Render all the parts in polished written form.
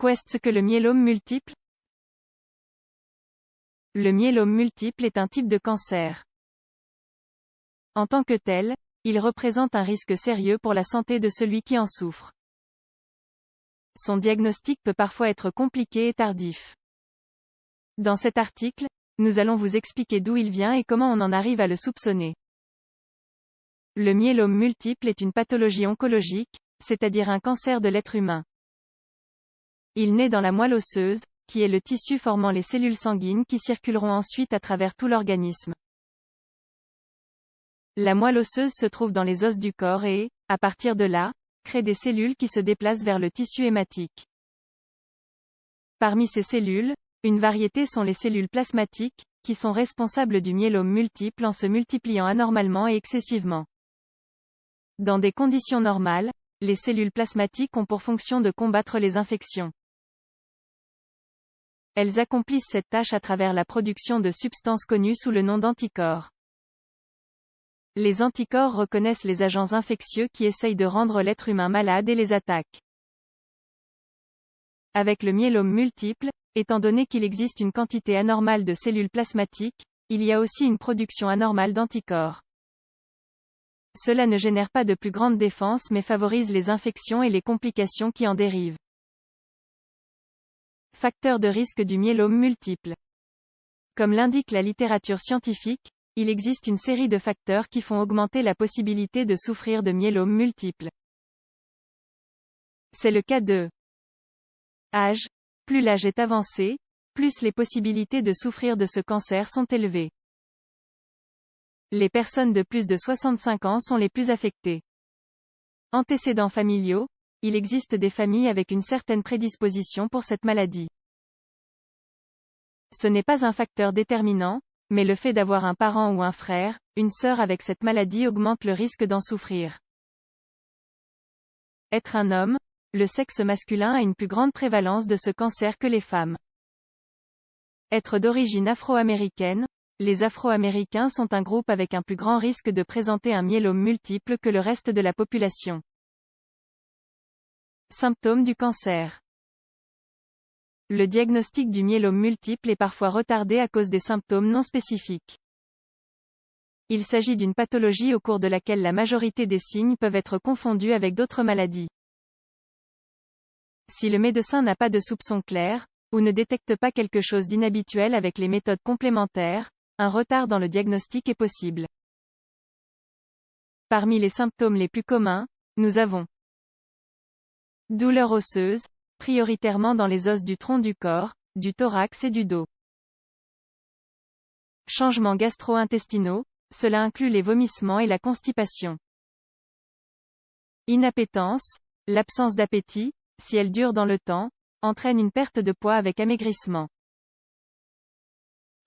Qu'est-ce que le myélome multiple? Le myélome multiple est un type de cancer. En tant que tel, il représente un risque sérieux pour la santé de celui qui en souffre. Son diagnostic peut parfois être compliqué et tardif. Dans cet article, nous allons vous expliquer d'où il vient et comment on en arrive à le soupçonner. Le myélome multiple est une pathologie oncologique, c'est-à-dire un cancer de l'être humain. Il naît dans la moelle osseuse, qui est le tissu formant les cellules sanguines qui circuleront ensuite à travers tout l'organisme. La moelle osseuse se trouve dans les os du corps et, à partir de là, crée des cellules qui se déplacent vers le tissu hématique. Parmi ces cellules, une variété sont les cellules plasmatiques, qui sont responsables du myélome multiple en se multipliant anormalement et excessivement. Dans des conditions normales, les cellules plasmatiques ont pour fonction de combattre les infections. Elles accomplissent cette tâche à travers la production de substances connues sous le nom d'anticorps. Les anticorps reconnaissent les agents infectieux qui essayent de rendre l'être humain malade et les attaquent. Avec le myélome multiple, étant donné qu'il existe une quantité anormale de cellules plasmatiques, il y a aussi une production anormale d'anticorps. Cela ne génère pas de plus grande défense mais favorise les infections et les complications qui en dérivent. Facteurs de risque du myélome multiple. Comme l'indique la littérature scientifique, il existe une série de facteurs qui font augmenter la possibilité de souffrir de myélome multiple. C'est le cas de âge. Plus l'âge est avancé, plus les possibilités de souffrir de ce cancer sont élevées. Les personnes de plus de 65 ans sont les plus affectées. Antécédents familiaux. Il existe des familles avec une certaine prédisposition pour cette maladie. Ce n'est pas un facteur déterminant, mais le fait d'avoir un parent ou un frère, une sœur avec cette maladie augmente le risque d'en souffrir. Être un homme, le sexe masculin a une plus grande prévalence de ce cancer que les femmes. Être d'origine afro-américaine, les Afro-Américains sont un groupe avec un plus grand risque de présenter un myélome multiple que le reste de la population. Symptômes du cancer. Le diagnostic du myélome multiple est parfois retardé à cause des symptômes non spécifiques. Il s'agit d'une pathologie au cours de laquelle la majorité des signes peuvent être confondus avec d'autres maladies. Si le médecin n'a pas de soupçon clair, ou ne détecte pas quelque chose d'inhabituel avec les méthodes complémentaires, un retard dans le diagnostic est possible. Parmi les symptômes les plus communs, nous avons douleurs osseuses, prioritairement dans les os du tronc du corps, du thorax et du dos. Changements gastro-intestinaux, cela inclut les vomissements et la constipation. Inappétence, l'absence d'appétit, si elle dure dans le temps, entraîne une perte de poids avec amaigrissement.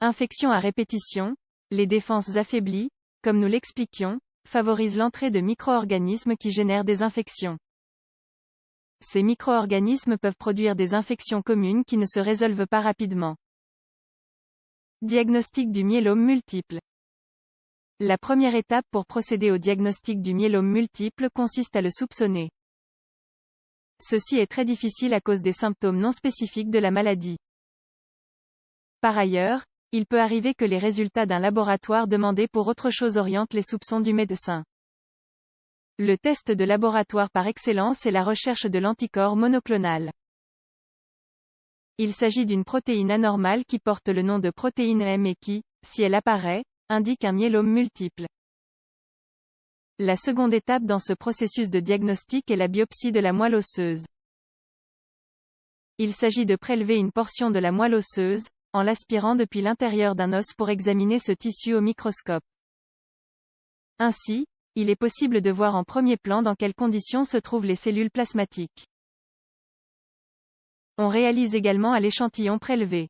Infection à répétition, les défenses affaiblies, comme nous l'expliquions, favorisent l'entrée de micro-organismes qui génèrent des infections. Ces micro-organismes peuvent produire des infections communes qui ne se résolvent pas rapidement. Diagnostic du myélome multiple. La première étape pour procéder au diagnostic du myélome multiple consiste à le soupçonner. Ceci est très difficile à cause des symptômes non spécifiques de la maladie. Par ailleurs, il peut arriver que les résultats d'un laboratoire demandé pour autre chose orientent les soupçons du médecin. Le test de laboratoire par excellence est la recherche de l'anticorps monoclonal. Il s'agit d'une protéine anormale qui porte le nom de protéine M et qui, si elle apparaît, indique un myélome multiple. La seconde étape dans ce processus de diagnostic est la biopsie de la moelle osseuse. Il s'agit de prélever une portion de la moelle osseuse, en l'aspirant depuis l'intérieur d'un os pour examiner ce tissu au microscope. Ainsi, il est possible de voir en premier plan dans quelles conditions se trouvent les cellules plasmatiques. On réalise également à l'échantillon prélevé.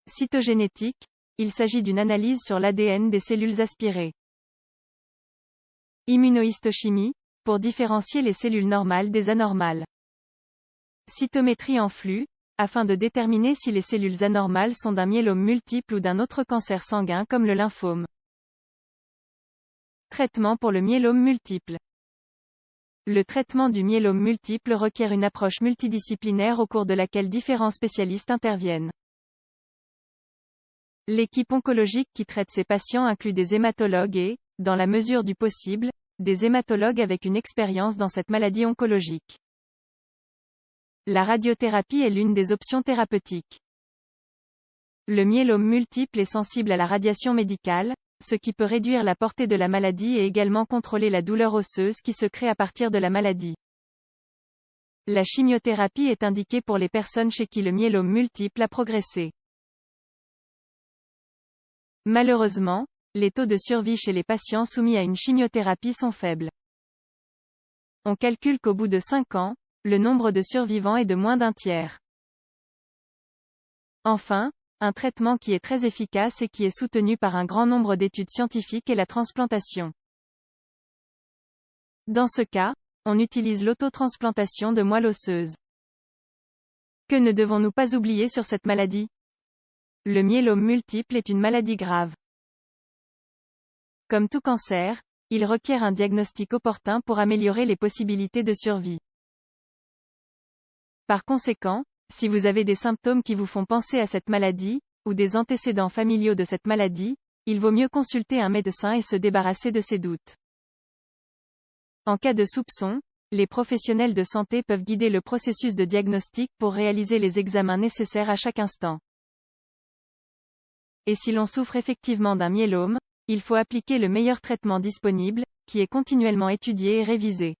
Cytogénétique, il s'agit d'une analyse sur l'ADN des cellules aspirées. Immunohistochimie, pour différencier les cellules normales des anormales. Cytométrie en flux, afin de déterminer si les cellules anormales sont d'un myélome multiple ou d'un autre cancer sanguin comme le lymphome. Traitement pour le myélome multiple. Le traitement du myélome multiple requiert une approche multidisciplinaire au cours de laquelle différents spécialistes interviennent. L'équipe oncologique qui traite ces patients inclut des hématologues et, dans la mesure du possible, des hématologues avec une expérience dans cette maladie oncologique. La radiothérapie est l'une des options thérapeutiques. Le myélome multiple est sensible à la radiation médicale, ce qui peut réduire la portée de la maladie et également contrôler la douleur osseuse qui se crée à partir de la maladie. La chimiothérapie est indiquée pour les personnes chez qui le myélome multiple a progressé. Malheureusement, les taux de survie chez les patients soumis à une chimiothérapie sont faibles. On calcule qu'au bout de 5 ans, le nombre de survivants est de moins d'un tiers. Enfin, un traitement qui est très efficace et qui est soutenu par un grand nombre d'études scientifiques est la transplantation. Dans ce cas, on utilise l'autotransplantation de moelle osseuse. Que ne devons-nous pas oublier sur cette maladie? Le myélome multiple est une maladie grave. Comme tout cancer, il requiert un diagnostic opportun pour améliorer les possibilités de survie. Par conséquent, si vous avez des symptômes qui vous font penser à cette maladie, ou des antécédents familiaux de cette maladie, il vaut mieux consulter un médecin et se débarrasser de ces doutes. En cas de soupçon, les professionnels de santé peuvent guider le processus de diagnostic pour réaliser les examens nécessaires à chaque instant. Et si l'on souffre effectivement d'un myélome, il faut appliquer le meilleur traitement disponible, qui est continuellement étudié et révisé.